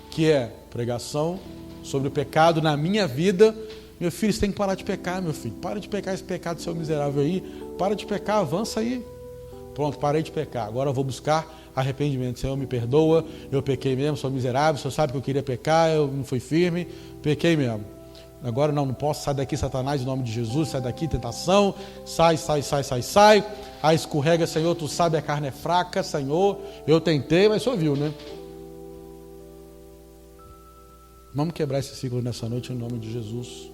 que é pregação sobre o pecado na minha vida. Meu filho, você tem que parar de pecar, meu filho. Para de pecar esse pecado, seu miserável aí. Para de pecar, avança aí. Pronto, parei de pecar. Agora eu vou buscar arrependimento. Senhor, me perdoa. Eu pequei mesmo, sou miserável. O Senhor sabe que eu queria pecar, eu não fui firme. Pequei mesmo. Agora não posso. Sai daqui, Satanás, em nome de Jesus. Sai daqui, tentação. Sai. Aí escorrega, Senhor. Tu sabe, a carne é fraca, Senhor. Eu tentei, mas o Senhor viu, né? Vamos quebrar esse ciclo nessa noite em nome de Jesus.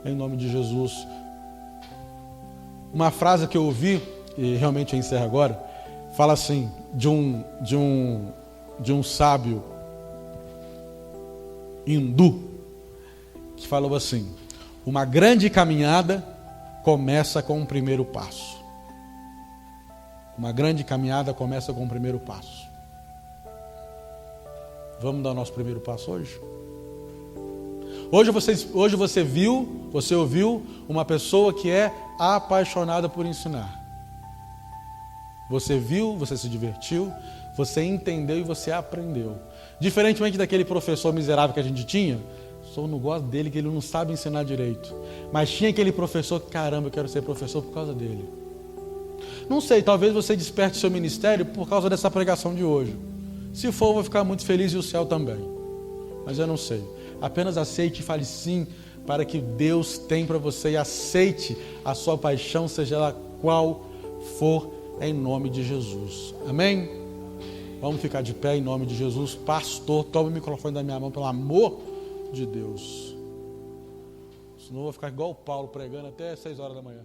Em nome de Jesus. Uma frase que eu ouvi, e realmente eu encerro agora, fala assim, de um sábio hindu, que falou assim, uma grande caminhada começa com o primeiro passo. Uma grande caminhada começa com o primeiro passo. Vamos dar o nosso primeiro passo hoje? Hoje você ouviu uma pessoa que é apaixonada por ensinar. Você viu, você se divertiu, você entendeu e você aprendeu. Diferentemente daquele professor miserável que a gente tinha, só não gosto dele, que ele não sabe ensinar direito. Mas tinha aquele professor que, caramba, eu quero ser professor por causa dele. Não sei, talvez você desperte seu ministério por causa dessa pregação de hoje. Se for, eu vou ficar muito feliz e o céu também. Mas eu não sei. Apenas aceite e fale sim para que Deus tem para você, e aceite a sua paixão, seja ela qual for, em nome de Jesus. Amém? Vamos ficar de pé em nome de Jesus. Pastor, toma o microfone da minha mão, pelo amor de Deus. Senão eu vou ficar igual o Paulo pregando até 6 horas da manhã.